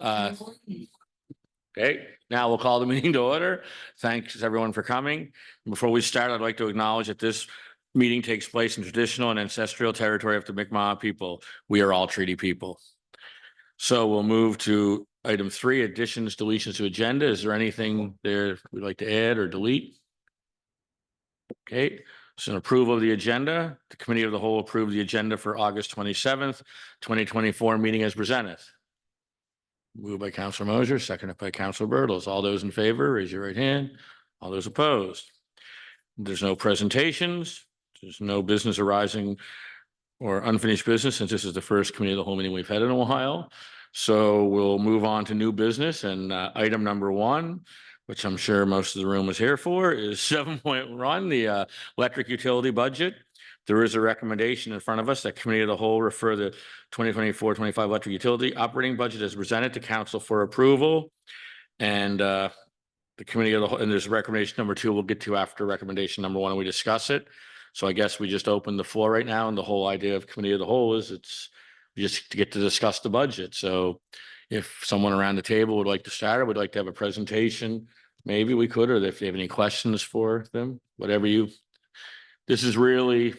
Okay, now we'll call the meeting to order. Thanks everyone for coming. Before we start, I'd like to acknowledge that this meeting takes place in traditional and ancestral territory of the Mi'kmaq people. We are all treaty people. So we'll move to item 3, additions, deletions to agenda. Is there anything there we'd like to add or delete? Okay, so an approval of the agenda. The committee of the whole approved the agenda for August 27th, 2024 meeting as presented. Moved by Councilor Mosier, seconded by Councilor Bertels. All those in favor, raise your right hand. All those opposed. There's no presentations. There's no business arising or unfinished business, since this is the first committee of the whole meeting we've had in a while. So we'll move on to new business, and item number 1, which I'm sure most of the room was here for, is 7.1, the electric utility budget. There is a recommendation in front of us that committee of the whole refer the 2024-25 electric utility operating budget as presented to council for approval. And the committee of the whole, and there's recommendation number 2 we'll get to after recommendation number 1 and we discuss it. So I guess we just open the floor right now, and the whole idea of committee of the whole is it's just to get to discuss the budget. So if someone around the table would like to start, or would like to have a presentation, maybe we could, or if you have any questions for them, whatever you, this is really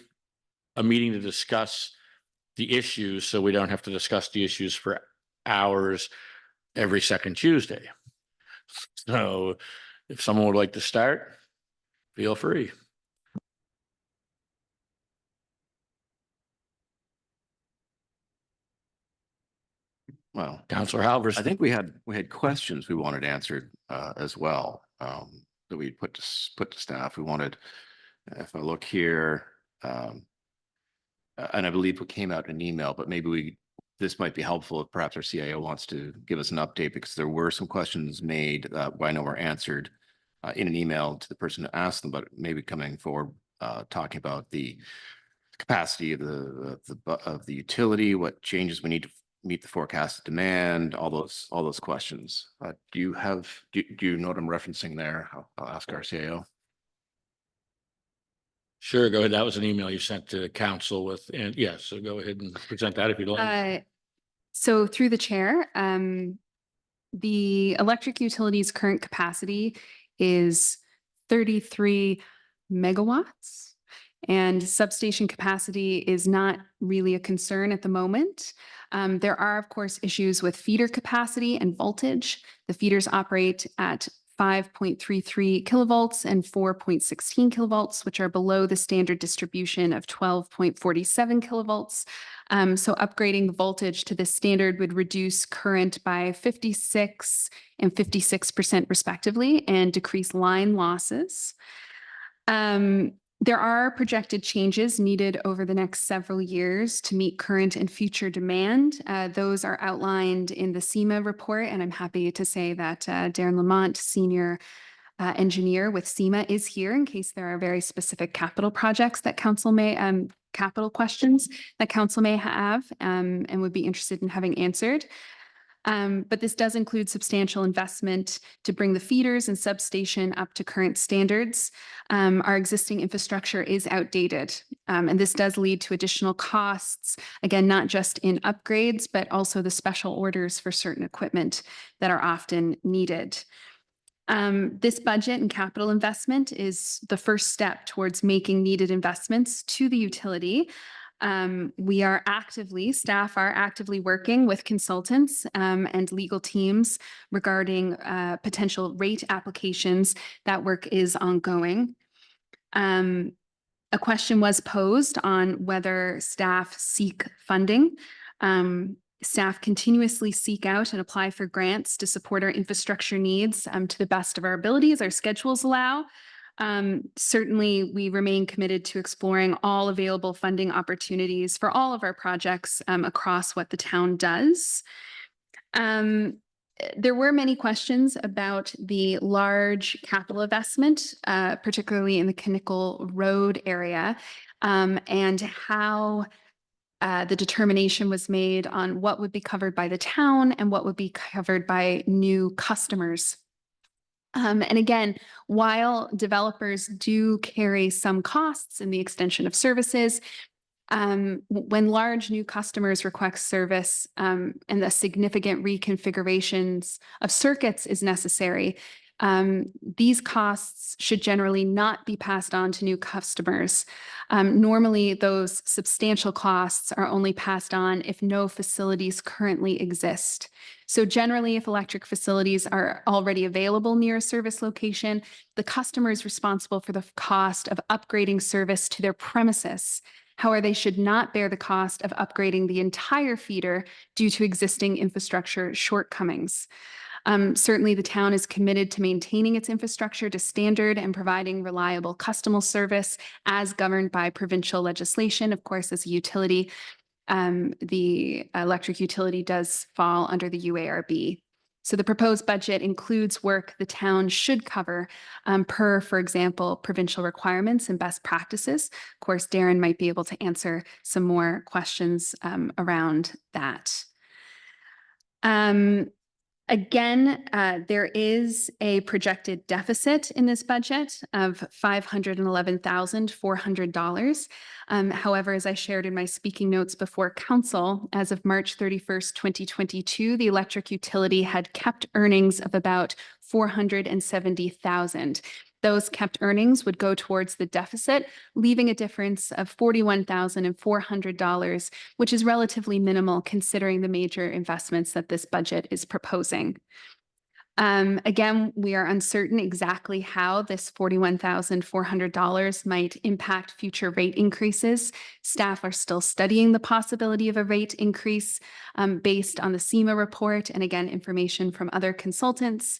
a meeting to discuss the issues, so we don't have to discuss the issues for hours every second Tuesday. So if someone would like to start, feel free. Well, Councilor Halverson. I think we had questions we wanted answered as well, that we put to staff. We wanted, if I look here, and I believe it came out in an email, but maybe this might be helpful if perhaps our CIO wants to give us an update, because there were some questions made that I know were answered in an email to the person who asked them, but maybe coming forward talking about the capacity of the utility, what changes we need to meet the forecasted demand, all those questions. Do you know what I'm referencing there? I'll ask our CIO. Sure, go ahead. That was an email you sent to council with, and yes, so go ahead and present that if you'd like. So through the chair, the electric utility's current capacity is 33 megawatts, and substation capacity is not really a concern at the moment. There are, of course, issues with feeder capacity and voltage. The feeders operate at 5.33 kilovolts and 4.16 kilovolts, which are below the standard distribution of 12.47 kilovolts. So upgrading the voltage to this standard would reduce current by 56% and 56% respectively, and decrease line losses. There are projected changes needed over the next several years to meet current and future demand. Those are outlined in the SEMA report, and I'm happy to say that Darren Lamont, senior engineer with SEMA, is here in case there are very specific capital projects that council may, capital questions that council may have and would be interested in having answered. But this does include substantial investment to bring the feeders and substation up to current standards. Our existing infrastructure is outdated, and this does lead to additional costs, again, not just in upgrades, but also the special orders for certain equipment that are often needed. This budget and capital investment is the first step towards making needed investments to the utility. Staff are actively working with consultants and legal teams regarding potential rate applications. That work is ongoing. A question was posed on whether staff seek funding. Staff continuously seek out and apply for grants to support our infrastructure needs to the best of our abilities, our schedules allow. Certainly, we remain committed to exploring all available funding opportunities for all of our projects across what the town does. There were many questions about the large capital investment, particularly in the Kinnickle Road area, and how the determination was made on what would be covered by the town and what would be covered by new customers. And again, while developers do carry some costs in the extension of services, When large new customers request service and the significant reconfigurations of circuits is necessary, these costs should generally not be passed on to new customers. Normally, those substantial costs are only passed on if no facilities currently exist. So generally, if electric facilities are already available near a service location, the customer is responsible for the cost of upgrading service to their premises. However, they should not bear the cost of upgrading the entire feeder due to existing infrastructure shortcomings. Certainly, the town is committed to maintaining its infrastructure to standard and providing reliable customer service as governed by provincial legislation. Of course, as a utility, the electric utility does fall under the UARB. So the proposed budget includes work the town should cover per, for example, provincial requirements and best practices. Of course, Darren might be able to answer some more questions around that. Again, there is a projected deficit in this budget of $511,400. However, as I shared in my speaking notes before council, as of March 31st, 2022, the electric utility had kept earnings of about $470,000. Those kept earnings would go towards the deficit, leaving a difference of $41,400, which is relatively minimal considering the major investments that this budget is proposing. Again, we are uncertain exactly how this $41,400 might impact future rate increases. Staff are still studying the possibility of a rate increase based on the CEMA report and again, information from other consultants.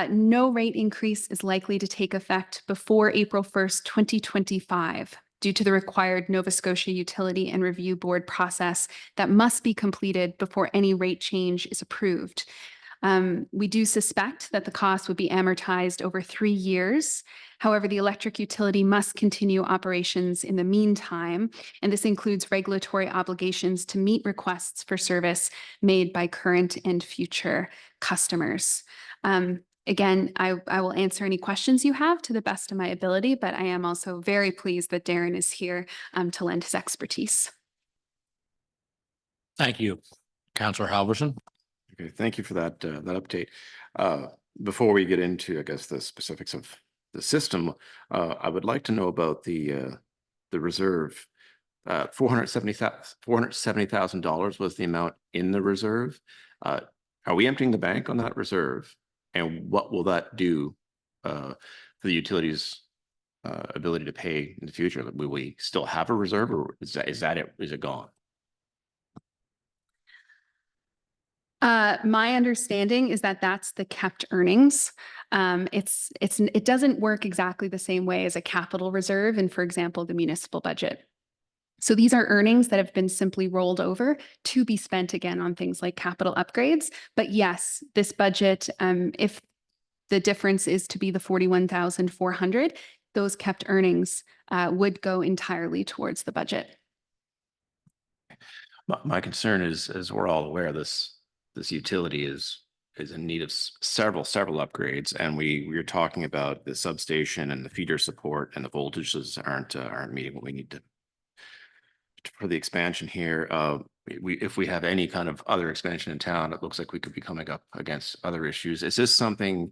No rate increase is likely to take effect before April 1st, 2025, due to the required Nova Scotia Utility and Review Board process that must be completed before any rate change is approved. We do suspect that the cost would be amortized over 3 years. However, the electric utility must continue operations in the meantime, and this includes regulatory obligations to meet requests for service made by current and future customers. Again, I will answer any questions you have to the best of my ability, but I am also very pleased that Darren is here to lend his expertise. Thank you. Councillor Halverson. Okay, thank you for that update. Before we get into, I guess, the specifics of the system, I would like to know about the reserve. $470,000 was the amount in the reserve. Are we emptying the bank on that reserve? And what will that do for the utilities' ability to pay in the future? Will we still have a reserve, or is that it? Is it gone? My understanding is that that's the kept earnings. It doesn't work exactly the same way as a capital reserve and, for example, the municipal budget. So these are earnings that have been simply rolled over to be spent again on things like capital upgrades. But yes, this budget, if the difference is to be the $41,400, those kept earnings would go entirely towards the budget. My concern is, as we're all aware, this utility is in need of several upgrades, and we're talking about the substation and the feeder support, and the voltages aren't meeting what we need to for the expansion here. If we have any kind of other expansion in town, it looks like we could be coming up against other issues. Is this something?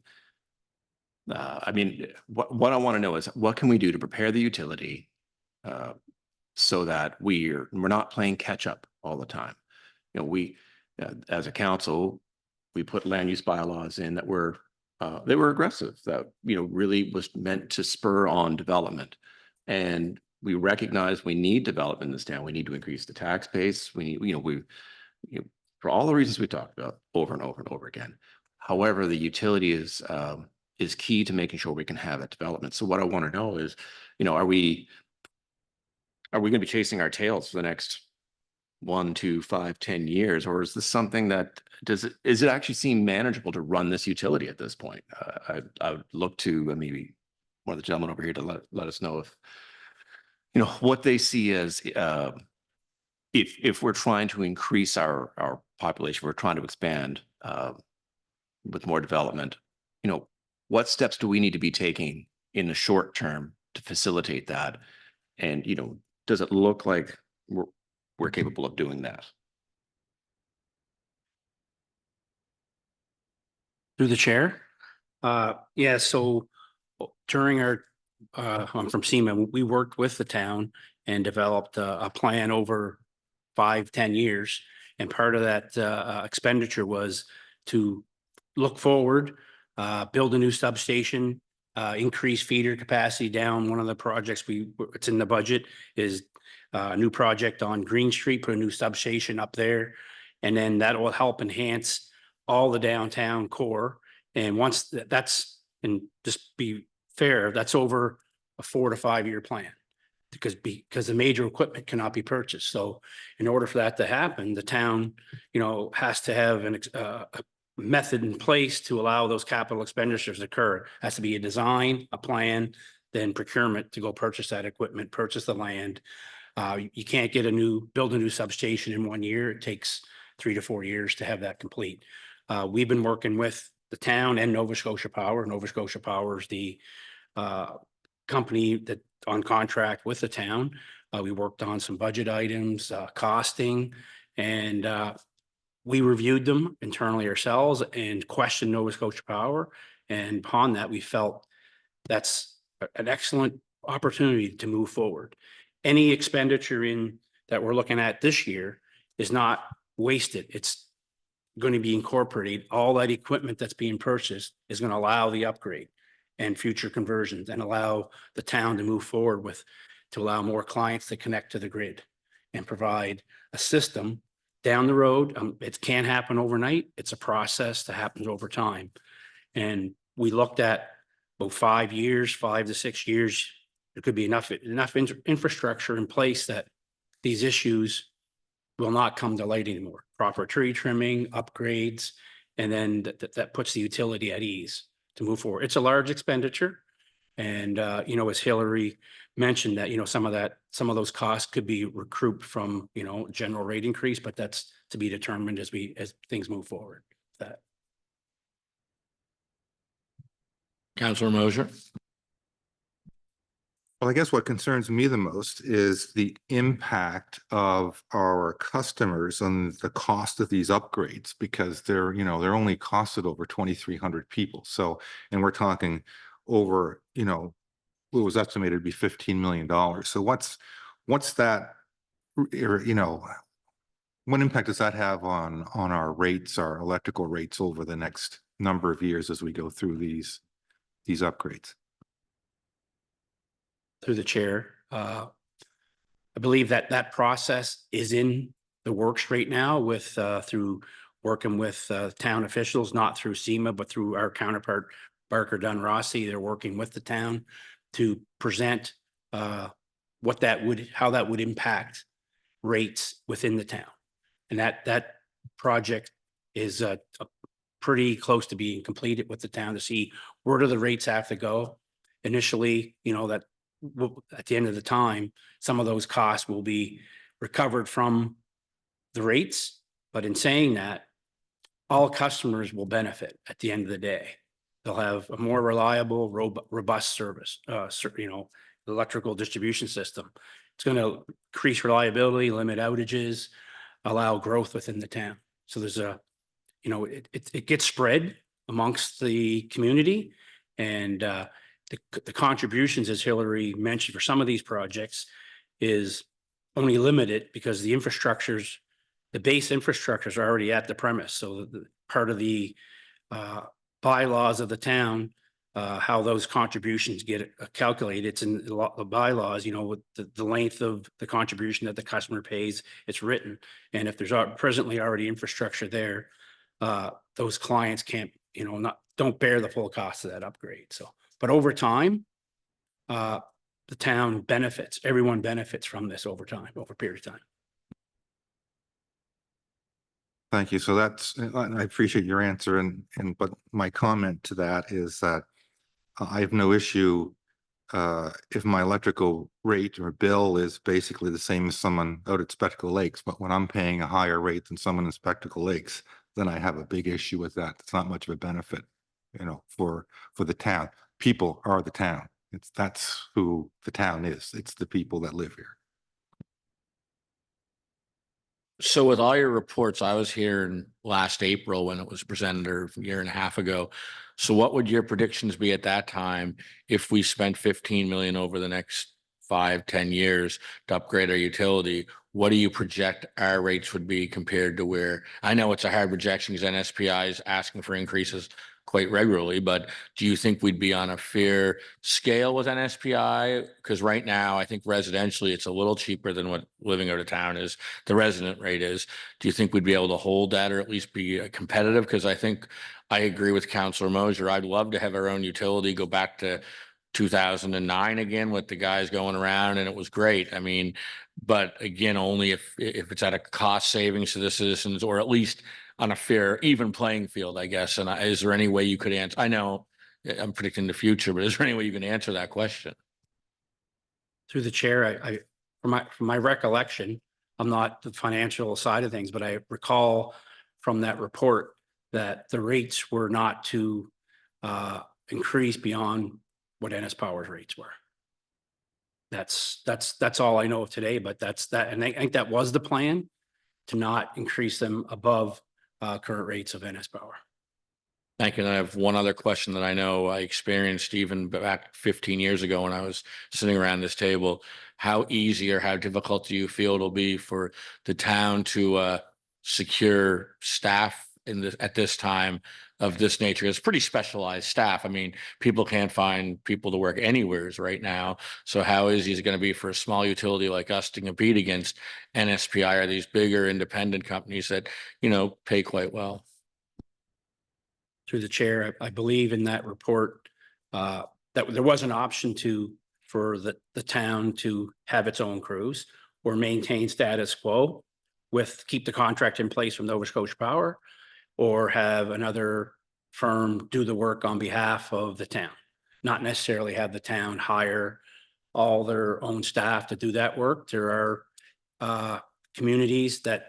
I mean, what I want to know is, what can we do to prepare the utility so that we're not playing catch up all the time? You know, we as a council, we put land use bylaws in that were they were aggressive, that, you know, really was meant to spur on development. And we recognize we need development in this town. We need to increase the tax base. We need, for all the reasons we talked about over and over and over again. However, the utility is key to making sure we can have that development. So what I want to know is, you know, are we going to be chasing our tails for the next 1, 2, 5, 10 years, or is this something that is it actually seem manageable to run this utility at this point? I would look to maybe one of the gentlemen over here to let us know if, you know, what they see as if we're trying to increase our population, we're trying to expand with more development, you know, what steps do we need to be taking in the short term to facilitate that? And, you know, does it look like we're capable of doing that. Through the chair. Yeah, so during our, I'm from SEMA, we worked with the town and developed a plan over 5-10 years. And part of that expenditure was to look forward, build a new substation, increase feeder capacity down. One of the projects it's in the budget is a new project on Green Street, put a new substation up there. And then that will help enhance all the downtown core. And once that's, and just be fair, that's over a 4 to 5 year plan. Because the major equipment cannot be purchased. So in order for that to happen, the town, has to have a method in place to allow those capital expenditures to occur. Has to be a design, a plan, then procurement to go purchase that equipment, purchase the land. You can't build a new substation in 1 year. It takes 3 to 4 years to have that complete. We've been working with the town and Nova Scotia Power. Nova Scotia Power is the company that on contract with the town. We worked on some budget items, costing, and we reviewed them internally ourselves and questioned Nova Scotia Power. And upon that, we felt that's an excellent opportunity to move forward. Any expenditure that we're looking at this year is not wasted. It's going to be incorporated. All that equipment that's being purchased is going to allow the upgrade and future conversions and allow the town to move forward to allow more clients to connect to the grid and provide a system down the road. It can't happen overnight. It's a process that happens over time. And we looked at about 5 years, 5 to 6 years. There could be enough infrastructure in place that these issues will not come to light anymore. Proper tree trimming, upgrades, and then that puts the utility at ease to move forward. It's a large expenditure. And, as Hillary mentioned that, some of those costs could be recouped from, general rate increase, but that's to be determined as things move forward. That. Councillor Mosier. Well, I guess what concerns me the most is the impact of our customers on the cost of these upgrades, because they're only costed over 2,300 people. So, and we're talking over, what was estimated to be $15 million. So what's that, what impact does that have on our rates, our electrical rates over the next number of years as we go through these upgrades? Through the chair, I believe that process is in the works right now through working with town officials, not through SEMA, but through our counterpart, Barker Dunn Rossi. They're working with the town to present how that would impact rates within the town. And that project is pretty close to being completed with the town to see where do the rates have to go. Initially, that at the end of the time, some of those costs will be recovered from the rates. But in saying that, all customers will benefit at the end of the day. They'll have a more reliable, robust service, electrical distribution system. It's going to increase reliability, limit outages, allow growth within the town. So there's it gets spread amongst the community, and the contributions, as Hillary mentioned, for some of these projects is only limited because the base infrastructures are already at the premise. So part of the bylaws of the town, how those contributions get calculated, it's in the bylaws, with the length of the contribution that the customer pays, it's written. And if there's presently already infrastructure there, those clients can't, don't bear the full cost of that upgrade. So, but over time, the town benefits, everyone benefits from this over a period of time. Thank you. So I appreciate your answer. But my comment to that is that I have no issue if my electrical rate or bill is basically the same as someone out at Spectacle Lakes, but when I'm paying a higher rate than someone in Spectacle Lakes, then I have a big issue with that. It's not much of a benefit, for the town. People are the town. That's who the town is. It's the people that live here. So with all your reports, I was here in last April when it was presented, or a year and a half ago. So what would your predictions be at that time if we spent 15 million over the next 5-10 years to upgrade our utility? What do you project our rates would be compared to where, I know it's a hard projection because NSPI is asking for increases quite regularly, but do you think we'd be on a fair scale with NSPI? Because right now, I think residentially, it's a little cheaper than what living out of town is, the resident rate is. Do you think we'd be able to hold that or at least be competitive? Because I think I agree with Councillor Mosier. I'd love to have our own utility go back to 2009 again with the guys going around, and it was great. I mean, but again, only if it's at a cost savings to the citizens, or at least on a fair, even playing field, I guess. And is there any way you could answer? I know I'm predicting the future, but is there any way you can answer that question? Through the chair, from my recollection, I'm not the financial side of things, but I recall from that report that the rates were not to increase beyond what NS Power's rates were. That's all I know of today, but that's that. And I think that was the plan, to not increase them above current rates of NS Power. Thank you. And I have one other question that I know I experienced even back 15 years ago when I was sitting around this table. How easy or how difficult do you feel it'll be for the town to secure staff at this time of this nature? It's pretty specialized staff. I mean, people can't find people to work anywheres right now. So how easy is it going to be for a small utility like us to compete against NSPI or these bigger independent companies that, pay quite well? Through the chair, I believe in that report that there was an option for the town to have its own crews or maintain status quo keep the contract in place from Nova Scotia Power, or have another firm do the work on behalf of the town. Not necessarily have the town hire all their own staff to do that work. There are communities that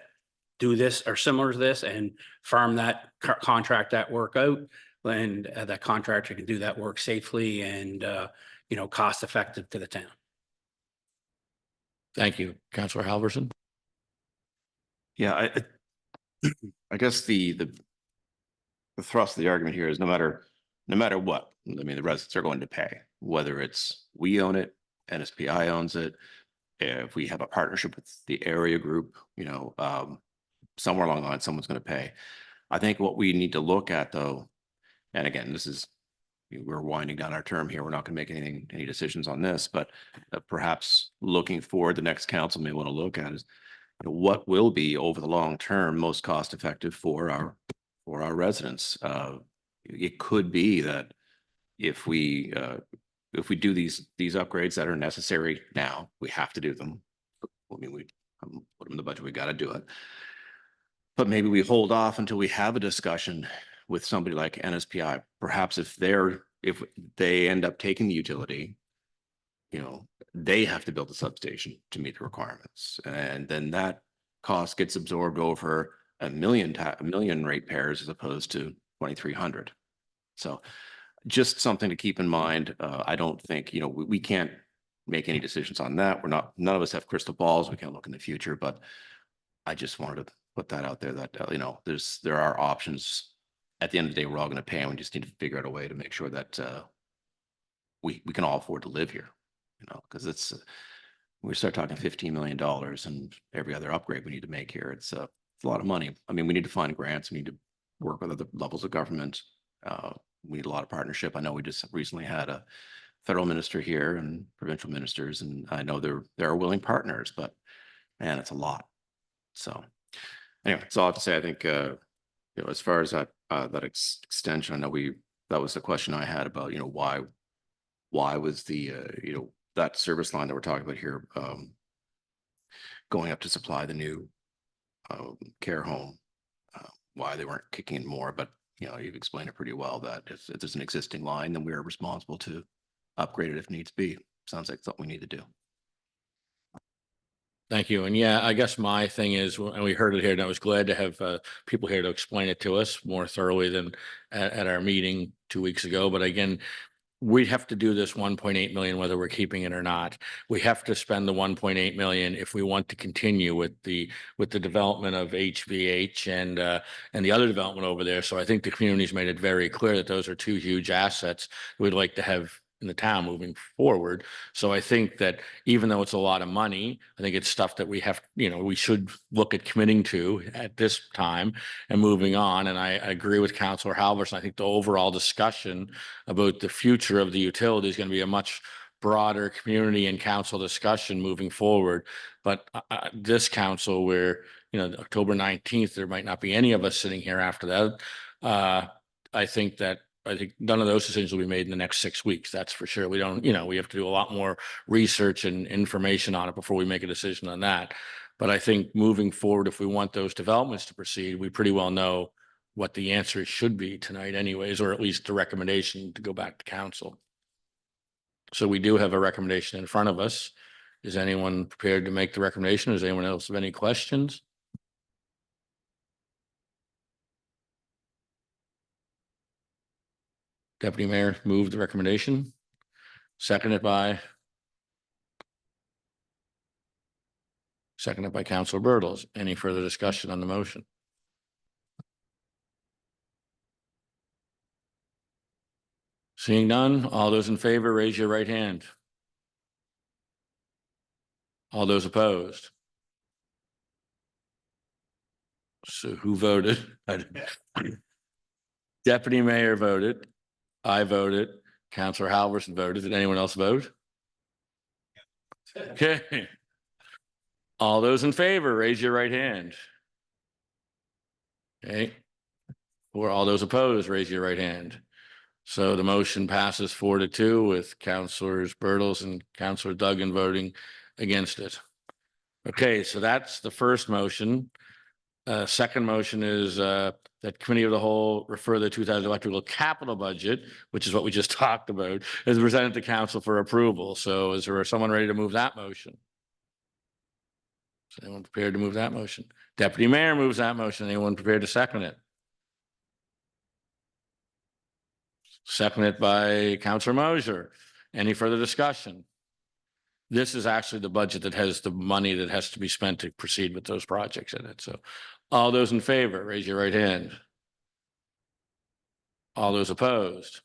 do this or similar to this and farm that contract that work out, and that contractor can do that work safely and cost effective to the town. Thank you. Councillor Halverson. Yeah, I guess the thrust of the argument here is no matter what, I mean, the residents are going to pay, whether it's we own it, NSPI owns it, if we have a partnership with the area group, somewhere along the line, someone's going to pay. I think what we need to look at, though, and again, we're winding down our term here. We're not going to make any decisions on this, but perhaps looking forward, the next council may want to look at is what will be over the long term most cost effective for our residents. It could be that if we do these upgrades that are necessary now, we have to do them. I mean, we put them in the budget. We got to do it. But maybe we hold off until we have a discussion with somebody like NSPI. Perhaps if they end up taking the utility, they have to build a substation to meet the requirements, and then that cost gets absorbed over a million ratepayers as opposed to 2,300. So just something to keep in mind. I don't think, we can't make any decisions on that. None of us have crystal balls. We can't look in the future, but I just wanted to put that out there that, there are options. At the end of the day, we're all going to pay, and we just need to figure out a way to make sure that we can all afford to live here, because we start talking $15 million and every other upgrade we need to make here. It's a lot of money. I mean, we need to find grants. We need to work with other levels of government. We need a lot of partnership. I know we just recently had a federal minister here and provincial ministers, and I know there are willing partners, but man, it's a lot. So anyway, that's all I have to say. I think, as far as that extension, I know that was the question I had about, why was the, that service line that we're talking about here going up to supply the new care home, why they weren't kicking in more, but you've explained it pretty well that if there's an existing line, then we are responsible to upgrade it if needs be. Sounds like something we need to do. Thank you. And yeah, I guess my thing is, and we heard it here, and I was glad to have people here to explain it to us more thoroughly than at our meeting 2 weeks ago. But again, we have to do this 1.8 million, whether we're keeping it or not. We have to spend the 1.8 million if we want to continue with the development of HVH and the other development over there. So I think the community's made it very clear that those are two huge assets we'd like to have in the town moving forward. So I think that even though it's a lot of money, I think it's stuff that we have, we should look at committing to at this time and moving on. And I agree with Councilor Halverson. I think the overall discussion about the future of the utility is going to be a much broader community and council discussion moving forward. But this council where, October 19th, there might not be any of us sitting here after that. I think none of those decisions will be made in the next 6 weeks. That's for sure. We don't, we have to do a lot more research and information on it before we make a decision on that. But I think moving forward, if we want those developments to proceed, we pretty well know what the answer should be tonight anyways, or at least the recommendation to go back to council. So we do have a recommendation in front of us. Is anyone prepared to make the recommendation? Does anyone else have any questions? Deputy Mayor moved the recommendation. Seconded by Councilor Bertels. Any further discussion on the motion? Seeing none, all those in favor, raise your right hand. All those opposed? So who voted? Deputy Mayor voted. I voted. Councilor Halverson voted. Did anyone else vote? Okay. All those in favor, raise your right hand. Okay. Or all those opposed, raise your right hand. So the motion passes 4-2 with Councilors Bertels and Councilor Duggan voting against it. Okay, so that's the first motion. Second motion is that Committee of the Whole refer the 2000 electrical capital budget, which is what we just talked about, is presented to council for approval. So is there someone ready to move that motion? Is anyone prepared to move that motion? Deputy Mayor moves that motion. Anyone prepared to second it? Seconded by Councilor Mosier. Any further discussion? This is actually the budget that has the money that has to be spent to proceed with those projects in it. So all those in favor, raise your right hand. All those opposed?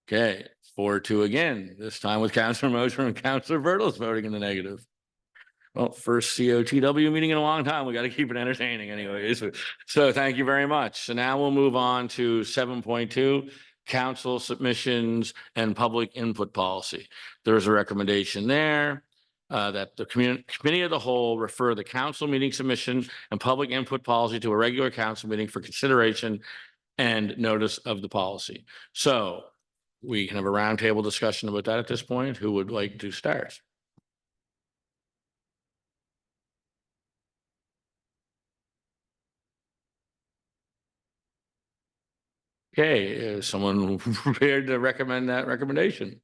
Okay, 4-2 again, this time with Councilor Mosier and Councilor Bertels voting in the negative. Well, first COTW meeting in a long time. We got to keep it entertaining anyways. So thank you very much. So now we'll move on to 7.2, council submissions and public input policy. There's a recommendation there that the Committee of the Whole refer the council meeting submission and public input policy to a regular council meeting for consideration and notice of the policy. So we can have a roundtable discussion about that at this point. Who would like to start? Okay, is someone prepared to recommend that recommendation?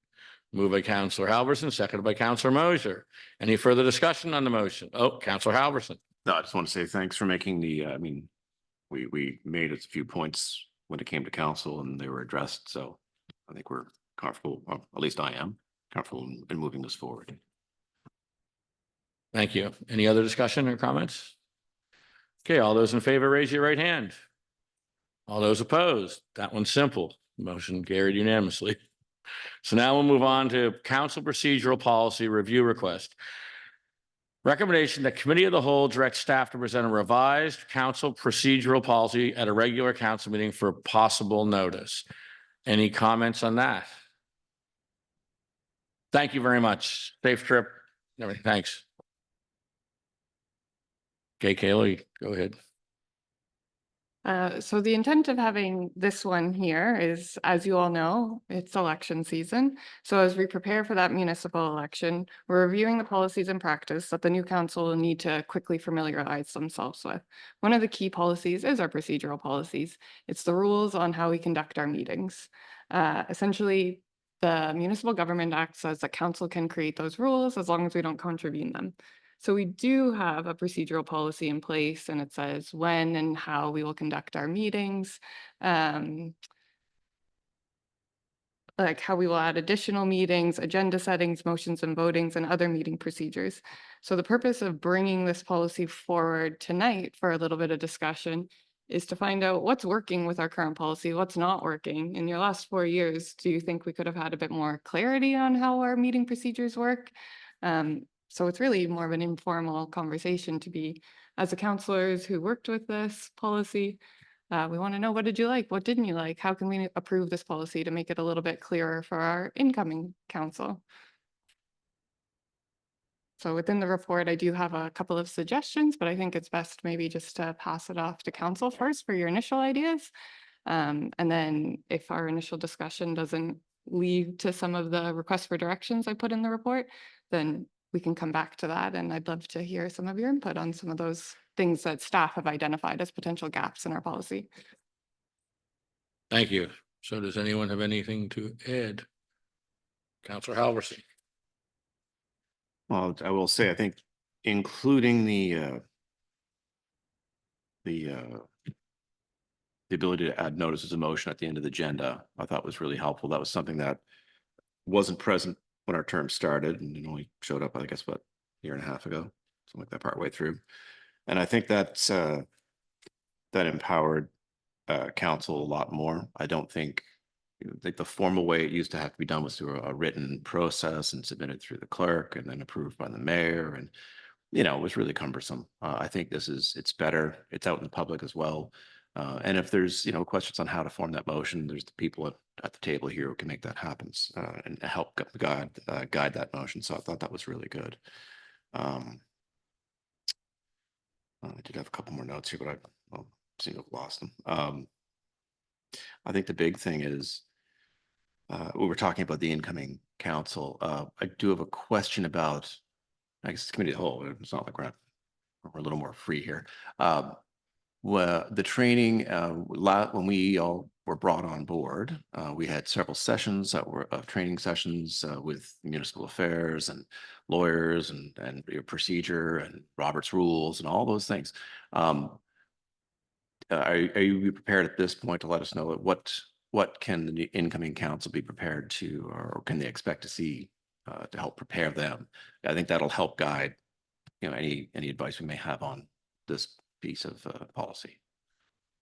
Moved by Councilor Halverson, seconded by Councilor Mosier. Any further discussion on the motion? Oh, Councilor Halverson. No, I just want to say thanks for making the, we made a few points when it came to council and they were addressed. So I think we're comfortable, well, at least I am comfortable in moving this forward. Thank you. Any other discussion or comments? Okay, all those in favor, raise your right hand. All those opposed? That one's simple. Motion carried unanimously. So now we'll move on to council procedural policy review request. Recommendation that Committee of the Whole direct staff to present a revised council procedural policy at a regular council meeting for possible notice. Any comments on that? Thank you very much. Safe trip. Thanks. Okay, Kayla, go ahead. So the intent of having this one here is, as you all know, it's election season. So as we prepare for that municipal election, we're reviewing the policies and practice that the new council will need to quickly familiarize themselves with. One of the key policies is our procedural policies. It's the rules on how we conduct our meetings. Essentially, the Municipal Government Act says that council can create those rules as long as we don't contravene them. So we do have a procedural policy in place, and it says when and how we will conduct our meetings. like how we will add additional meetings, agenda settings, motions and votings, and other meeting procedures. So the purpose of bringing this policy forward tonight for a little bit of discussion is to find out what's working with our current policy, what's not working. In your last 4 years, do you think we could have had a bit more clarity on how our meeting procedures work? So it's really more of an informal conversation to be, as the counselors who worked with this policy, we want to know, what did you like? What didn't you like? How can we approve this policy to make it a little bit clearer for our incoming council? So within the report, I do have a couple of suggestions, but I think it's best maybe just to pass it off to council first for your initial ideas. And then if our initial discussion doesn't lead to some of the requests for directions I put in the report, then we can come back to that. And I'd love to hear some of your input on some of those things that staff have identified as potential gaps in our policy. Thank you. So does anyone have anything to add? Counselor Halverson. Well, I will say, I think including the ability to add notices of motion at the end of the agenda, I thought was really helpful. That was something that wasn't present when our term started, and it only showed up, I guess, what, a year and a half ago, something like that, partway through. And I think that's that empowered council a lot more. I don't think like the formal way it used to have to be done was through a written process and submitted through the clerk and then approved by the mayor, and it was really cumbersome. I think it's better. It's out in the public as well. And if there's questions on how to form that motion, there's the people at the table here who can make that happen and help guide that motion. So I thought that was really good. I did have a couple more notes here, but I seem to have lost them. I think the big thing is we were talking about the incoming council. I do have a question about, I guess, the committee of the whole. It's not like we're a little more free here. Well, the training, when we all were brought on board, we had several sessions that were training sessions with municipal affairs and lawyers and procedure and Robert's rules and all those things. Are you prepared at this point to let us know what can the incoming council be prepared to, or can they expect to see to help prepare them? I think that'll help guide any advice we may have on this piece of policy.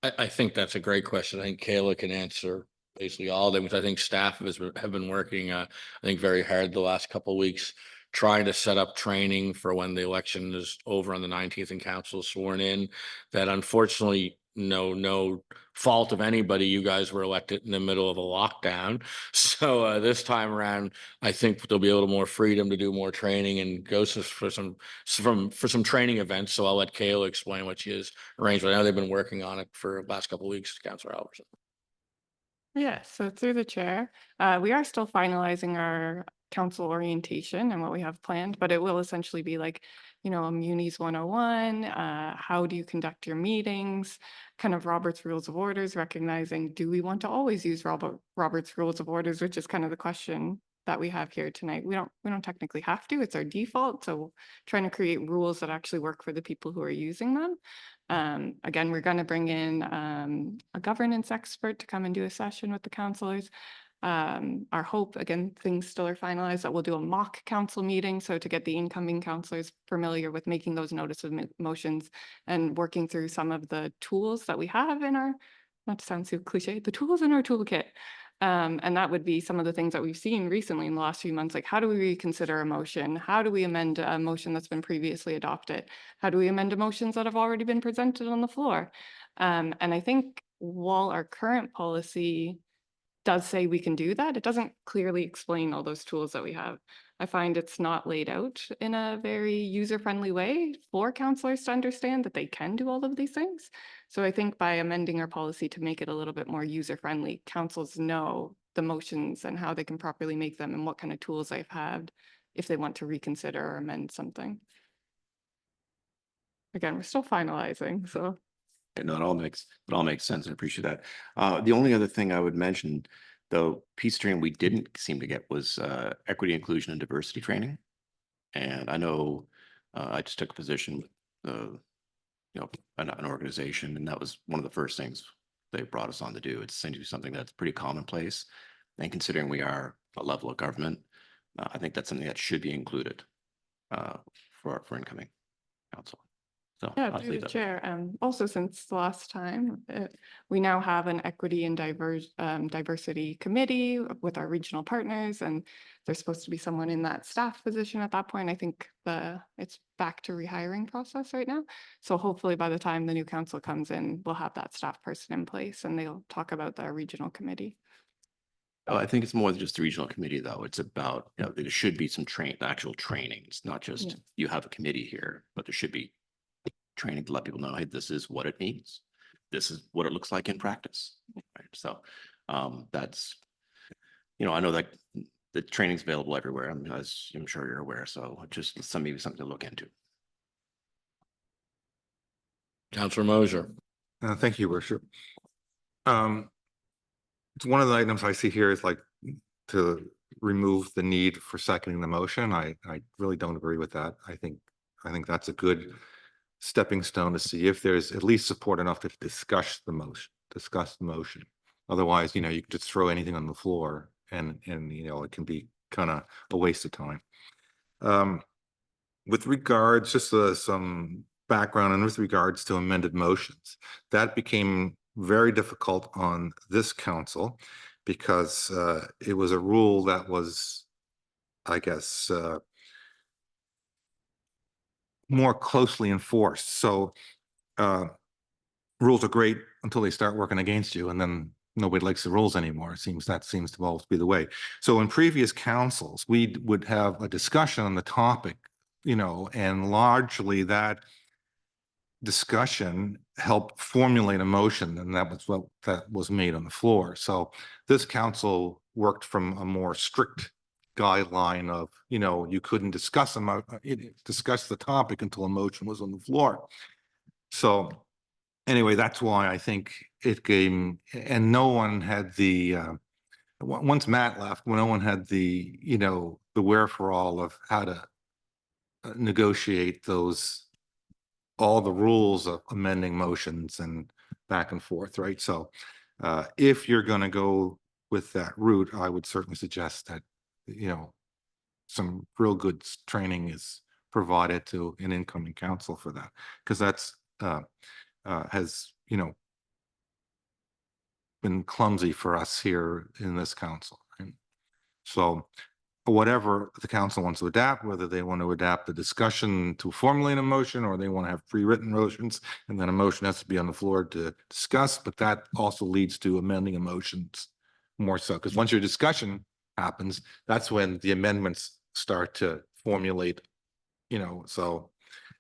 I think that's a great question. I think Kayla can answer basically all of them, because I think staff have been working, I think, very hard the last couple of weeks, trying to set up training for when the election is over on the 19th and council is sworn in. That unfortunately, no fault of anybody, you guys were elected in the middle of a lockdown. So this time around, I think there'll be a little more freedom to do more training and go for some training events. So I'll let Kayla explain what she has arranged. I know they've been working on it for the last couple of weeks, Councilor Alverson. Yeah, so through the chair, we are still finalizing our council orientation and what we have planned, but it will essentially be like, a Munis 101, how do you conduct your meetings, kind of Robert's Rules of Orders, recognizing, do we want to always use Robert's Rules of Orders, which is kind of the question that we have here tonight. We don't technically have to, it's our default. So trying to create rules that actually work for the people who are using them. Again, we're going to bring in a governance expert to come and do a session with the councilors. Our hope, again, things still are finalized, that we'll do a mock council meeting. So to get the incoming councilors familiar with making those notice of motions and working through some of the tools that we have in our, not to sound so cliche, the tools in our toolkit. And that would be some of the things that we've seen recently in the last few months, like how do we reconsider a motion? How do we amend a motion that's been previously adopted? How do we amend motions that have already been presented on the floor? And I think while our current policy does say we can do that, it doesn't clearly explain all those tools that we have. I find it's not laid out in a very user-friendly way for counselors to understand that they can do all of these things. So I think by amending our policy to make it a little bit more user-friendly, councils know the motions and how they can properly make them and what kind of tools they've had if they want to reconsider or amend something. Again, we're still finalizing, so. No, it all makes sense. I appreciate that. The only other thing I would mention, though, piece of training we didn't seem to get was equity, inclusion, and diversity training. And I know I just took a position with an organization, and that was one of the first things they brought us on to do. It seems to be something that's pretty commonplace. And considering we are a level of government, I think that's something that should be included for incoming council. So Yeah, I'll through leave the that. chair. Also, since the last time, we now have an equity and diversity committee with our regional partners, and there's supposed to be someone in that staff position at that point. I think it's back to rehiring process right now. So hopefully by the time the new council comes in, we'll have that staff person in place and they'll talk about the regional committee. I think it's more than just the regional committee, though. It's about, there should be some actual training. It's not just Yeah. you have a committee here, but there should be training to let people know, hey, this is what it means. This is what it looks like in practice. Right. So that's, I know that the training's available everywhere, as I'm sure you're aware. So just maybe something to look into. Counselor Mosier. Thank you, Worship. It's one of the items I see here is like to remove the need for seconding the motion. I really don't agree with that. I think that's a good stepping stone to see if there's at least support enough to discuss the motion. Otherwise, you can just throw anything on the floor and it can be kind of a waste of time. With regards, just some background and with regards to amended motions, that became very difficult on this council because it was a rule that was, I guess, more closely enforced. So rules are great until they start working against you, and then nobody likes the rules anymore. That seems to always be the way. So in previous councils, we would have a discussion on the topic, and largely that discussion helped formulate a motion, and that was made on the floor. So this council worked from a more strict guideline of, you couldn't discuss the topic until a motion was on the floor. So anyway, that's why I think it came, and no one had once Matt left, no one had the wherewithal of how to negotiate all the rules of amending motions and back and forth, right? So if you're going to go with that route, I would certainly suggest that, some real good training is provided to an incoming council for that, because that's has, been clumsy for us here in this council. Right? So whatever the council wants to adapt, whether they want to adapt the discussion to formulate a motion or they want to have pre-written motions, and then a motion has to be on the floor to discuss, but that also leads to amending emotions more so, because once your discussion happens, that's when the amendments start to formulate, so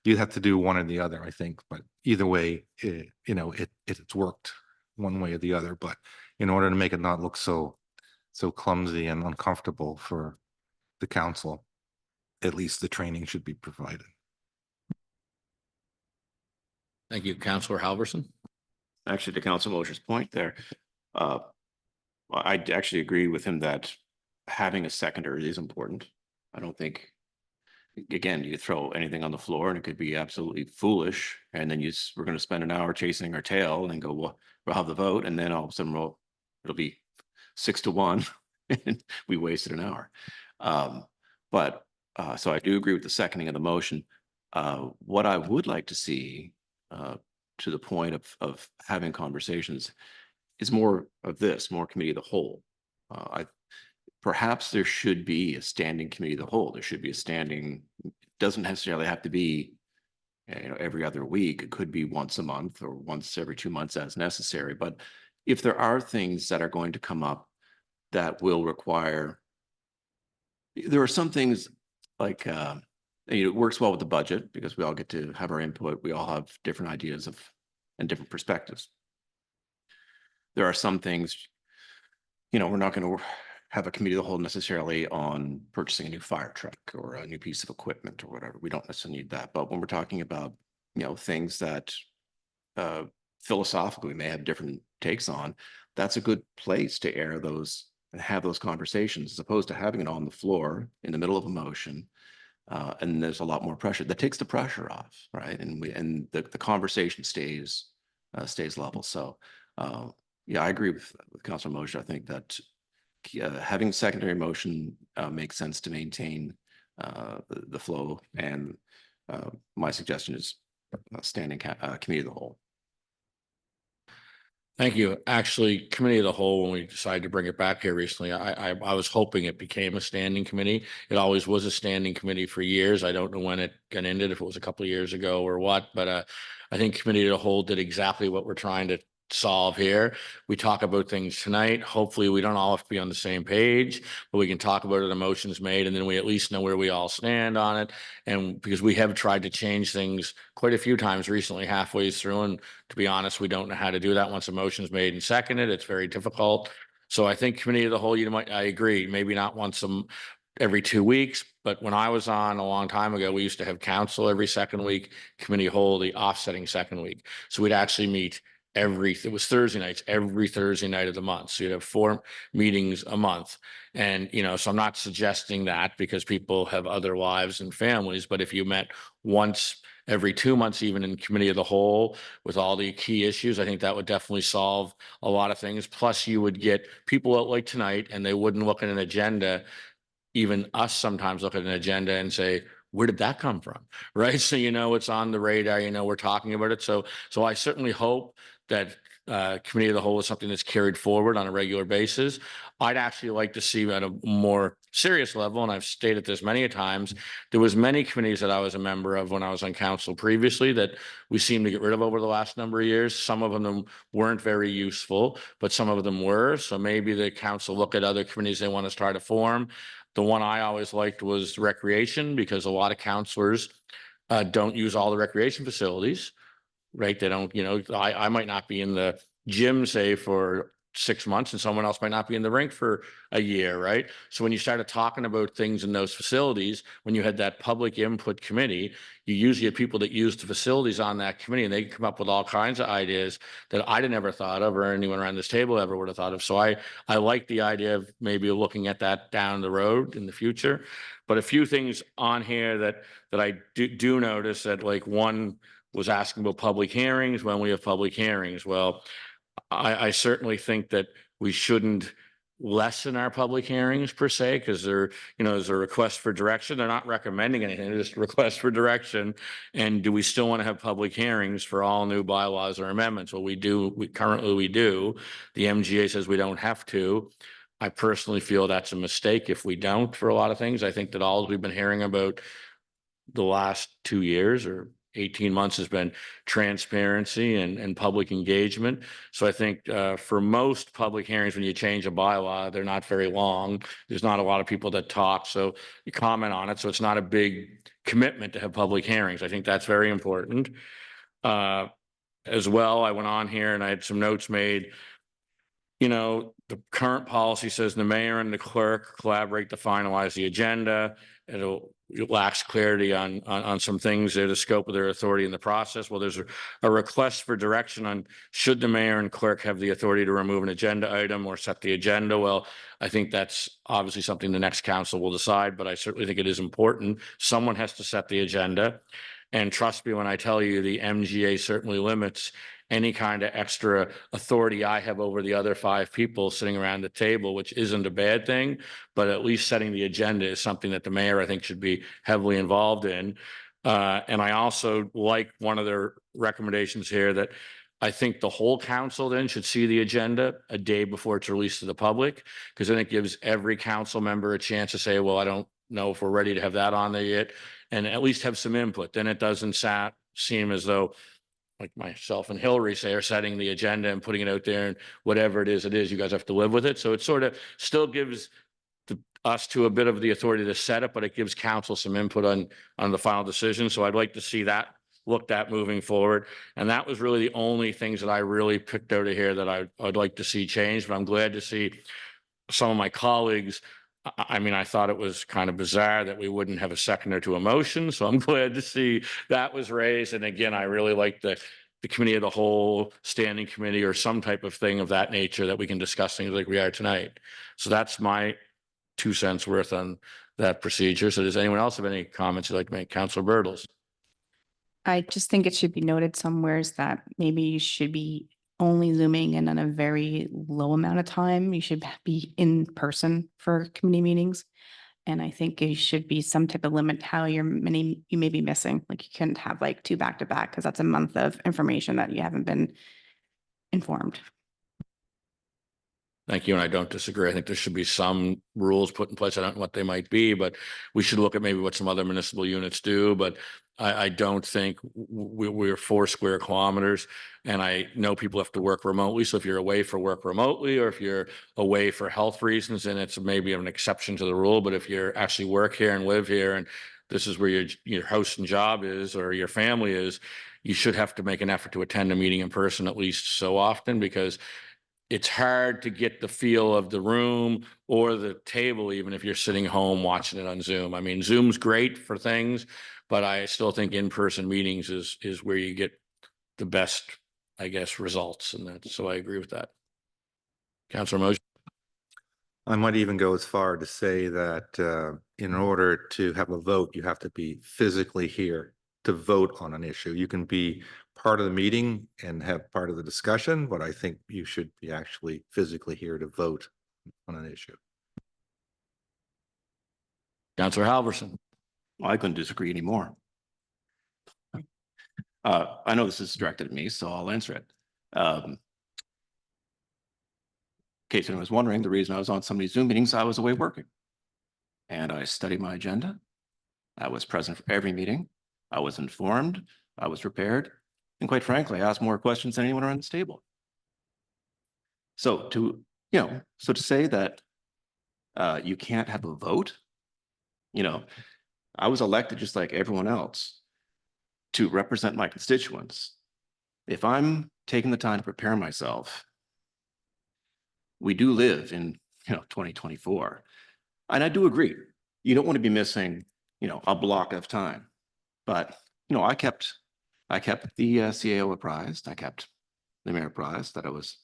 you have to do one or the other, I think, but either way, it's worked one way or the other, but in order to make it not look so clumsy and uncomfortable for the council, at least the training should be provided. Thank you, Counselor Halverson. Actually, to Council Mosier's point there, I actually agree with him that having a seconder is important. I don't think, again, you throw anything on the floor and it could be absolutely foolish. And then we're going to spend an hour chasing our tail and then go, well, we'll have the vote. And then all of a sudden it'll be 6-1 and we wasted an hour. So I do agree with the seconding of the motion. What I would like to see, to the point of having conversations, is more of this, more committee of the whole. Perhaps there should be a standing committee of the whole. There should be a standing, doesn't necessarily have to be, every other week. It could be once a month or once every 2 months as necessary. But if there are things that are going to come up that will require, there are some things like, it works well with the budget because we all get to have our input. We all have different ideas and different perspectives. There are some things, we're not going to have a committee of the whole necessarily on purchasing a new fire truck or a new piece of equipment or whatever. We don't necessarily need that. But when we're talking about, things that philosophically we may have different takes on, that's a good place to air those and have those conversations, as opposed to having it on the floor in the middle of a motion. And there's a lot more pressure. That takes the pressure off, right? And the conversation stays level. So yeah, I agree with Councilor Mosher. I think that having secondary motion makes sense to maintain the flow, and my suggestion is standing committee of the whole. Thank you. Actually, committee of the whole, when we decided to bring it back here recently, I was hoping it became a standing committee. It always was a standing committee for years. I don't know when it got ended, if it was a couple of years ago or what, but I think committee of the whole did exactly what we're trying to solve here. We talk about things tonight. Hopefully we don't all have to be on the same page, but we can talk about it, motions made, and then we at least know where we all stand on it. And because we have tried to change things quite a few times recently, halfway through, and to be honest, we don't know how to do that once a motion's made and seconded. It's very difficult. So I think committee of the whole, I agree, maybe not once every 2 weeks, but when I was on a long time ago, we used to have council every second week, committee of whole the offsetting second week. So we'd actually meet it was Thursday nights, every Thursday night of the month. So you'd have 4 meetings a month. And, so I'm not suggesting that because people have other lives and families, but if you met once every 2 months, even in committee of the whole, with all the key issues, I think that would definitely solve a lot of things. Plus you would get people out like tonight, and they wouldn't look at an agenda. Even us sometimes look at an agenda and say, where did that come from? Right. So, it's on the radar, we're talking about it. So I certainly hope that committee of the whole is something that's carried forward on a regular basis. I'd actually like to see at a more serious level, and I've stated this many a times, there was many committees that I was a member of when I was on council previously that we seemed to get rid of over the last number of years. Some of them weren't very useful, but some of them were. So maybe the council look at other committees they want to start to form. The one I always liked was recreation, because a lot of counselors don't use all the recreation facilities, right? They don't, I might not be in the gym, say, for 6 months, and someone else might not be in the rink for a year, right? So when you started talking about things in those facilities, when you had that public input committee, you usually have people that use the facilities on that committee, and they come up with all kinds of ideas that I'd have never thought of, or anyone around this table ever would have thought of. So I like the idea of maybe looking at that down the road in the future. But a few things on here that I do notice, that like one was asking about public hearings, when we have public hearings. Well, I certainly think that we shouldn't lessen our public hearings per se, because there's a request for direction. They're not recommending anything, they're just a request for direction. And do we still want to have public hearings for all new bylaws or amendments? Well, we do. Currently we do. The MGA says we don't have to. I personally feel that's a mistake if we don't for a lot of things. I think that all we've been hearing about the last 2 years or 18 months has been transparency and public engagement. So I think for most public hearings, when you change a bylaw, they're not very long. There's not a lot of people that talk, so you comment on it. So it's not a big commitment to have public hearings. I think that's very important. As well, I went on here and I had some notes made. The current policy says the mayor and the clerk collaborate to finalize the agenda. It lacks clarity on some things there, the scope of their authority in the process. Well, there's a request for direction on should the mayor and clerk have the authority to remove an agenda item or set the agenda. Well, I think that's obviously something the next council will decide, but I certainly think it is important. Someone has to set the agenda. And trust me when I tell you, the MGA certainly limits any kind of extra authority I have over the other 5 people sitting around the table, which isn't a bad thing, but at least setting the agenda is something that the mayor, I think, should be heavily involved in. And I also like one of their recommendations here that I think the whole council then should see the agenda a day before it's released to the public, because then it gives every council member a chance to say, well, I don't know if we're ready to have that on there yet, and at least have some input. Then it doesn't seem as though, like myself and Hillary say, are setting the agenda and putting it out there, and whatever it is, you guys have to live with it. So it sort of still gives us to a bit of the authority to set it, but it gives council some input on the final decision. So I'd like to see that looked at moving forward. And that was really the only things that I really picked out of here that I'd like to see changed. But I'm glad to see some of my colleagues. I mean, I thought it was kind of bizarre that we wouldn't have a seconder to a motion. So I'm glad to see that was raised. And again, I really like the committee of the whole, standing committee, or some type of thing of that nature that we can discuss things like we are tonight. So that's my 2 cents worth on that procedure. So does anyone else have any comments you'd like to make? Councilor Bertels. I just think it should be noted somewheres that maybe you should be only zooming in a very low amount of time. You should be in person for committee meetings. And I think it should be some type of limit how many you may be missing. Like you couldn't have like 2 back to back because that's a month of information that you haven't been informed. Thank you, and I don't disagree. I think there should be some rules put in place. I don't know what they might be, but we should look at maybe what some other municipal units do. But I don't think we're 4 square kilometers, and I know people have to work remotely. So if you're away for work remotely, or if you're away for health reasons, then it's maybe an exception to the rule. But if you're actually work here and live here, and this is where your house and job is, or your family is, you should have to make an effort to attend a meeting in person at least so often, because it's hard to get the feel of the room or the table, even if you're sitting home watching it on Zoom. I mean, Zoom's great for things, but I still think in-person meetings is where you get the best, I guess, results. And that, so I agree with that. Councilor Mosher. I might even go as far to say that in order to have a vote, you have to be physically here to vote on an issue. You can be part of the meeting and have part of the discussion, but I think you should be actually physically here to vote on an issue. Councilor Halverson. Well, I couldn't disagree anymore. I know this is directed at me, so I'll answer it. In case anyone was wondering, the reason I was on some of these Zoom meetings, I was away working. And I studied my agenda. I was present for every meeting. I was informed. I was prepared. And quite frankly, I asked more questions than anyone around this table. So to say that you can't have a vote, I was elected just like everyone else to represent my constituents. If I'm taking the time to prepare myself, we do live in 2024. And I do agree. You don't want to be missing, a block of time. But I kept the CAO apprised. I kept the mayor apprised that I was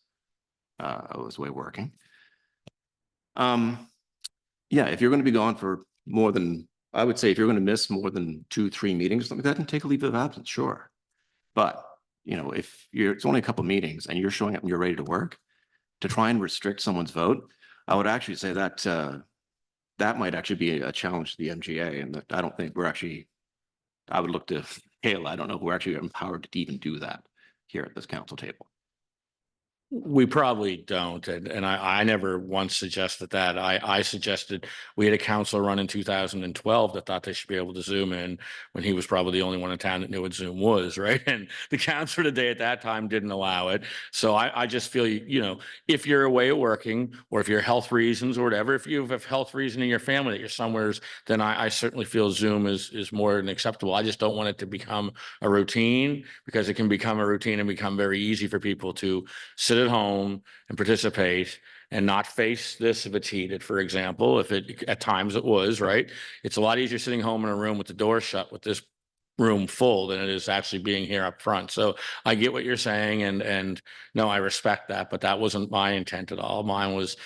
away working. Yeah, if you're going to be gone for more than, I would say, if you're going to miss more than 2-3 meetings, something like that, and take a leave of absence, sure. But if it's only a couple of meetings and you're showing up and you're ready to work, to try and restrict someone's vote, I would actually say that that might actually be a challenge to the MGA, and that I don't think we're actually. I would look to Kayla. I don't know if we're actually empowered to even do that here at this council table. We probably don't. And I never once suggested that. I suggested we had a councilor run in 2012 that thought they should be able to Zoom in when he was probably the only one in town that knew what Zoom was, right? And the councilor today at that time didn't allow it. So I just feel, if you're away working, or if you're health reasons or whatever, if you have health reason in your family that you're somewheres, then I certainly feel Zoom is more than acceptable. I just don't want it to become a routine, because it can become a routine and become very easy for people to sit at home and participate and not face this if it's heated, for example. If it at times it was, right? It's a lot easier sitting home in a room with the door shut with this room full than it is actually being here up front. So I get what you're saying, and no, I respect that, but that wasn't my intent at all. Mine was,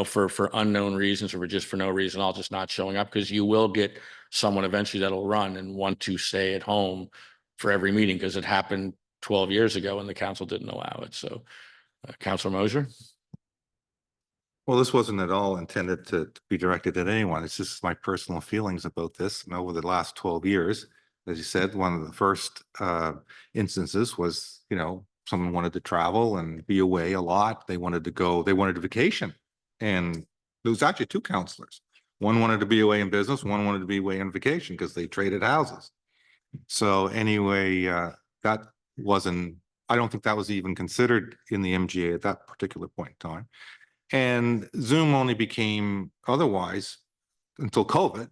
for unknown reasons, or just for no reason, I'll just not showing up, because you will get someone eventually that'll run and want to stay at home for every meeting, because it happened 12 years ago and the council didn't allow it. So Councilor Mosher. Well, this wasn't at all intended to be directed at anyone. It's just my personal feelings about this. And over the last 12 years, as you said, one of the first instances was, someone wanted to travel and be away a lot. They wanted to vacation. And there was actually 2 counselors. One wanted to be away in business, one wanted to be away on vacation because they traded houses. So anyway, that wasn't, I don't think that was even considered in the MGA at that particular point in time. And Zoom only became otherwise until COVID.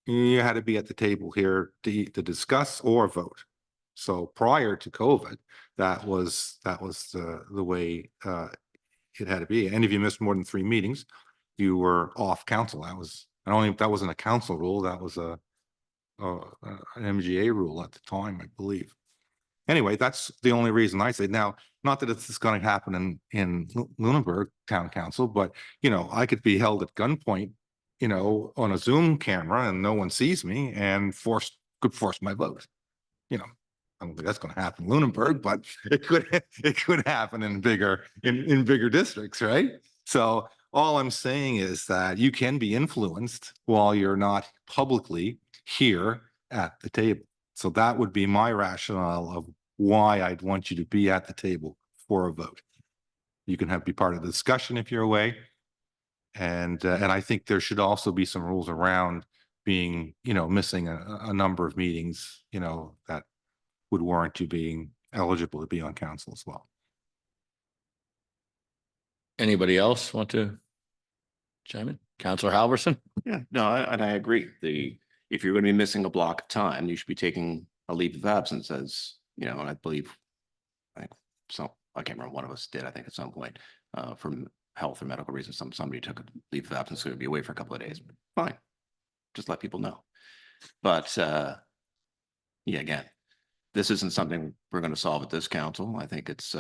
You had to be at the table here to discuss or vote. So prior to COVID, that was the way it had to be. And if you missed more than 3 meetings, you were off council. That wasn't a council rule. That was an MGA rule at the time, I believe. Anyway, that's the only reason I say. Now, not that it's going to happen in Lunenburg Town Council, but I could be held at gunpoint, on a Zoom camera and no one sees me, and could force my vote. I don't think that's going to happen in Lunenburg, but it could happen in bigger districts, right? So all I'm saying is that you can be influenced while you're not publicly here at the table. So that would be my rationale of why I'd want you to be at the table for a vote. You can be part of the discussion if you're away. And I think there should also be some rules around being, missing a number of meetings, that would warrant you being eligible to be on council as well. Anybody else want to chime in? Counselor Halverson? Yeah, no, and I agree. If you're going to be missing a block of time, you should be taking a leave of absence as, and I believe, I can't remember, one of us did, I think at some point, from health or medical reasons, somebody took a leave of absence, so to be away for a couple of days. Fine. Just let people know. But yeah, again, this isn't something we're going to solve at this council. I think it's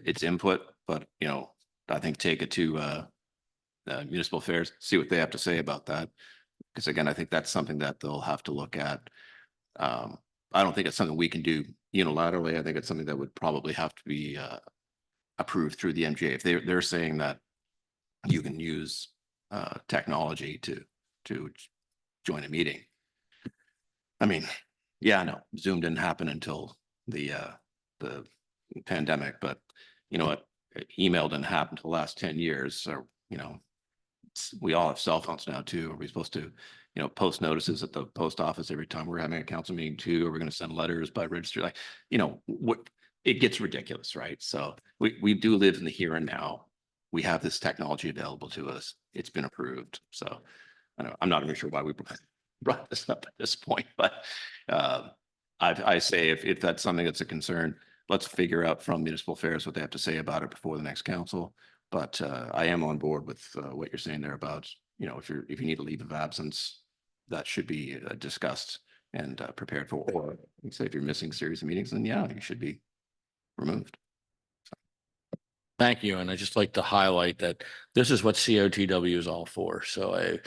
it's input, but I think take it to municipal affairs, see what they have to say about that. Because again, I think that's something that they'll have to look at. I don't think it's something we can do unilaterally. I think it's something that would probably have to be approved through the MGA. If they're saying that you can use technology to join a meeting. I mean, yeah, I know Zoom didn't happen until the pandemic, but you know what? Email didn't happen until the last 10 years. So, we all have cell phones now too. Are we supposed to, post notices at the post office every time we're having a council meeting too? Are we going to send letters by registry? Like, what it gets ridiculous, right? So we do live in the here and now. We have this technology available to us. It's been approved. So I'm not even sure why we brought this up at this point, but I say if that's something that's a concern, let's figure out from municipal affairs what they have to say about it before the next council. But I am on board with what you're saying there about, if you need a leave of absence, that should be discussed and prepared for. Or say if you're missing a series of meetings, then yeah, you should be removed. Thank you. And I just like to highlight that this is what COTW is all for. So I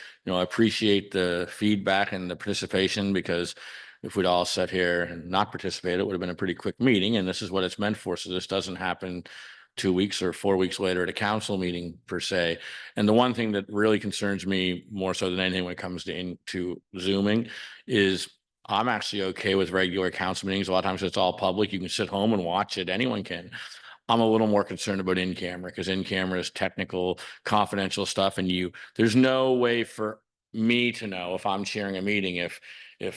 appreciate the feedback and the participation, because if we'd all sat here and not participated, it would have been a pretty quick meeting, and this is what it's meant for. So this doesn't happen 2 weeks or 4 weeks later at a council meeting per se. And the one thing that really concerns me more so than anything when it comes into Zooming is I'm actually okay with regular council meetings. A lot of times it's all public. You can sit home and watch it. Anyone can. I'm a little more concerned about in camera, because in camera is technical, confidential stuff. And there's no way for me to know if I'm chairing a meeting, if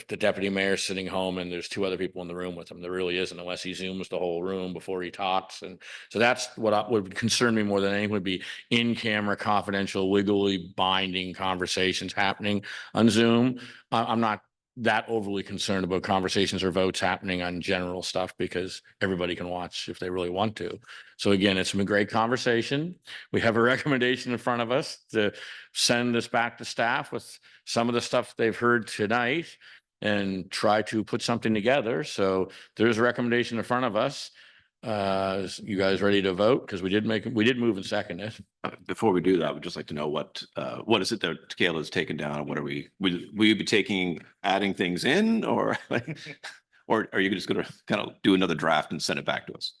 the deputy mayor's sitting home and there's 2 other people in the room with him. There really isn't, unless he zooms the whole room before he talks. And so that's what would concern me more than anything, would be in camera, confidential, legally binding conversations happening on Zoom. I'm not that overly concerned about conversations or votes happening on general stuff, because everybody can watch if they really want to. So again, it's been a great conversation. We have a recommendation in front of us to send this back to staff with some of the stuff they've heard tonight and try to put something together. So there's a recommendation in front of us. You guys ready to vote? Because we did move and second it. Before we do that, I would just like to know what is it that Kayla has taken down? What will you be adding things in, or or are you just going to kind of do another draft and send it back to us?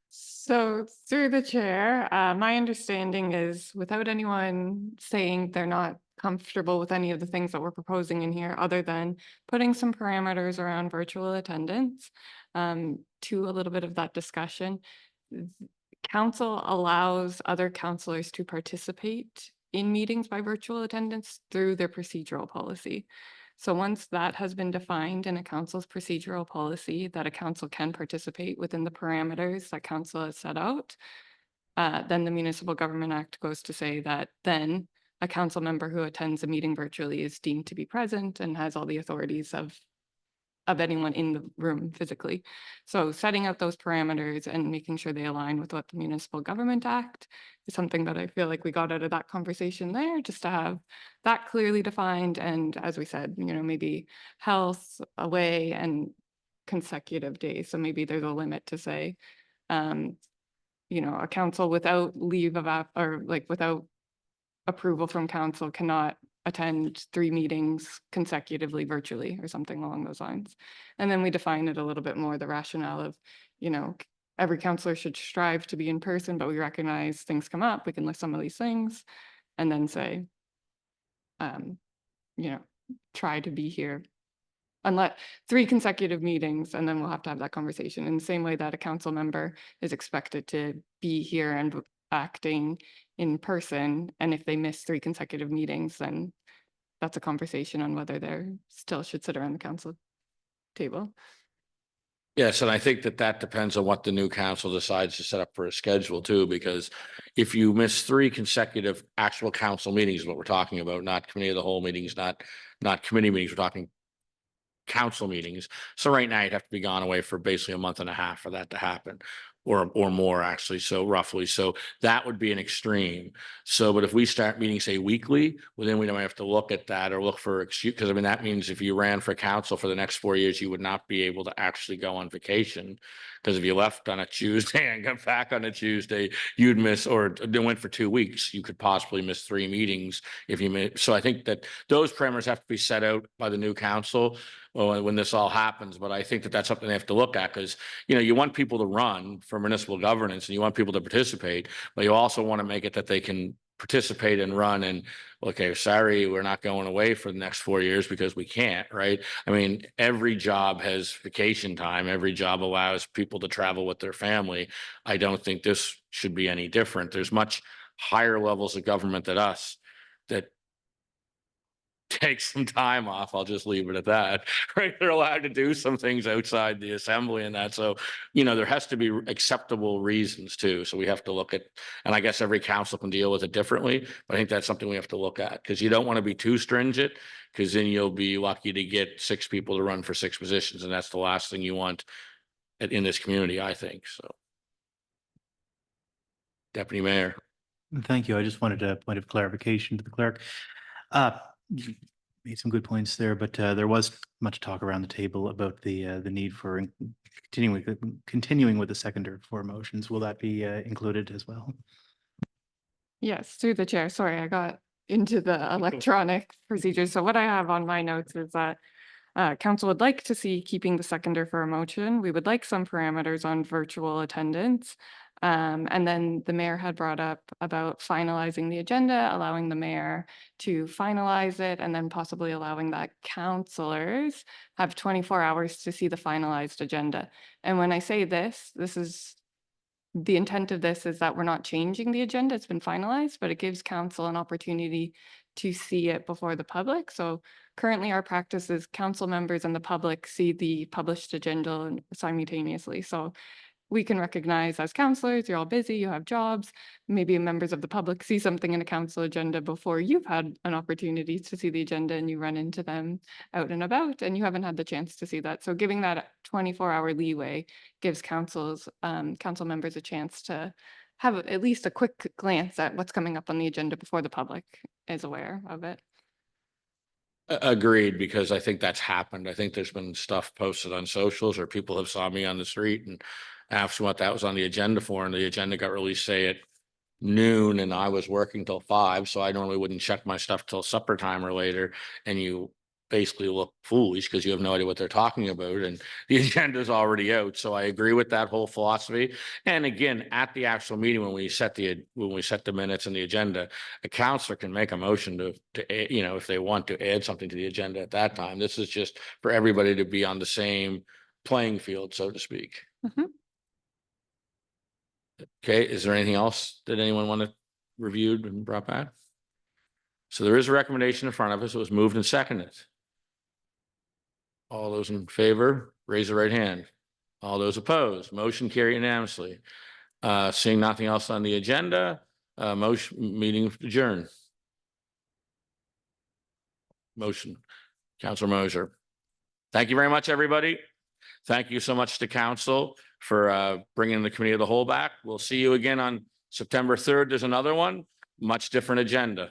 So through the chair, my understanding is, without anyone saying they're not comfortable with any of the things that we're proposing in here, other than putting some parameters around virtual attendance, to a little bit of that discussion, council allows other councillors to participate in meetings by virtual attendance through their procedural policy. So once that has been defined in a council's procedural policy, that a council can participate within the parameters that council has set out, then the Municipal Government Act goes to say that then a council member who attends a meeting virtually is deemed to be present and has all the authorities of anyone in the room physically. So setting out those parameters and making sure they align with what the Municipal Government Act is something that I feel like we got out of that conversation there, just to have that clearly defined. And as we said, maybe health, away, and consecutive days. So maybe there's a limit to say, a council without leave of without approval from council cannot attend 3 meetings consecutively virtually or something along those lines. And then we define it a little bit more, the rationale of, you know, every counselor should strive to be in person, but we recognize things come up. We can list some of these things and then say, you know, try to be here. Unless 3 consecutive meetings, and then we'll have to have that conversation in the same way that a council member is expected to be here and acting in person. And if they miss 3 consecutive meetings, then that's a conversation on whether they're still should sit around the council table. Yes, and I think that that depends on what the new council decides to set up for a schedule too, because if you miss 3 consecutive actual council meetings is what we're talking about, not committee of the whole meetings, not committee meetings, we're talking council meetings. So right now you'd have to be gone away for basically a month and a half for that to happen, or more actually. So roughly, so that would be an extreme. So, but if we start meeting, say weekly, well, then we don't have to look at that or look for excuse, because I mean, that means if you ran for council for the next 4 years, you would not be able to actually go on vacation. Because if you left on a Tuesday and got back on a Tuesday, you'd miss, or then went for 2 weeks, you could possibly miss 3 meetings if you miss. So I think that those parameters have to be set out by the new council when this all happens. But I think that that's something they have to look at, because, you know, you want people to run for municipal governance and you want people to participate, but you also want to make it that they can participate and run and, okay, sorry, we're not going away for the next 4 years because we can't, right? I mean, every job has vacation time. Every job allows people to travel with their family. I don't think this should be any different. There's much higher levels of government than us that take some time off. I'll just leave it at that, right? They're allowed to do some things outside the assembly and that. So, you know, there has to be acceptable reasons too. So we have to look at, and I guess every council can deal with it differently, but I think that's something we have to look at, because you don't want to be too stringent, because then you'll be lucky to get 6 people to run for 6 positions. And that's the last thing you want in this community, I think. So. Deputy Mayor. Thank you. I just wanted a point of clarification to the clerk. You made some good points there, but there was much talk around the table about the need for continuing with the second or 4 motions. Will that be included as well? Yes, through the chair. Sorry, I got into the electronic procedures. So what I have on my notes is that council would like to see keeping the seconder for a motion. We would like some parameters on virtual attendance. And then the mayor had brought up about finalizing the agenda, allowing the mayor to finalize it, and then possibly allowing that councilors have 24 hours to see the finalized agenda. And when I say this is the intent of this is that we're not changing the agenda. It's been finalized, but it gives council an opportunity to see it before the public. So currently our practice is council members and the public see the published agenda simultaneously. So we can recognize as counselors, you're all busy, you have jobs. Maybe members of the public see something in a council agenda before you've had an opportunity to see the agenda, and you run into them out and about and you haven't had the chance to see that. So giving that 24-hour leeway gives council members a chance to have at least a quick glance at what's coming up on the agenda before the public is aware of it. Agreed, because I think that's happened. I think there's been stuff posted on socials, or people have saw me on the street and asked what that was on the agenda for, and the agenda got released, say, at noon, and I was working till 5, so I normally wouldn't check my stuff till supper time or later, and you basically look foolish because you have no idea what they're talking about, and the agenda is already out. So I agree with that whole philosophy. And again, at the actual meeting, when we set the minutes and the agenda, a counselor can make a motion to you know, if they want to add something to the agenda at that time. This is just for everybody to be on the same playing field, so to speak. Mm-hmm. Okay, is there anything else that anyone want to reviewed and brought back? So there is a recommendation in front of us. It was moved and seconded. All those in favor, raise the right hand. All those opposed, motion carried unanimously. Seeing nothing else on the agenda, meeting adjourned. Motion, Councilor Moser. Thank you very much, everybody. Thank you so much to council for bringing the committee of the whole back. We'll see you again on September 3rd. There's another one, much different agenda.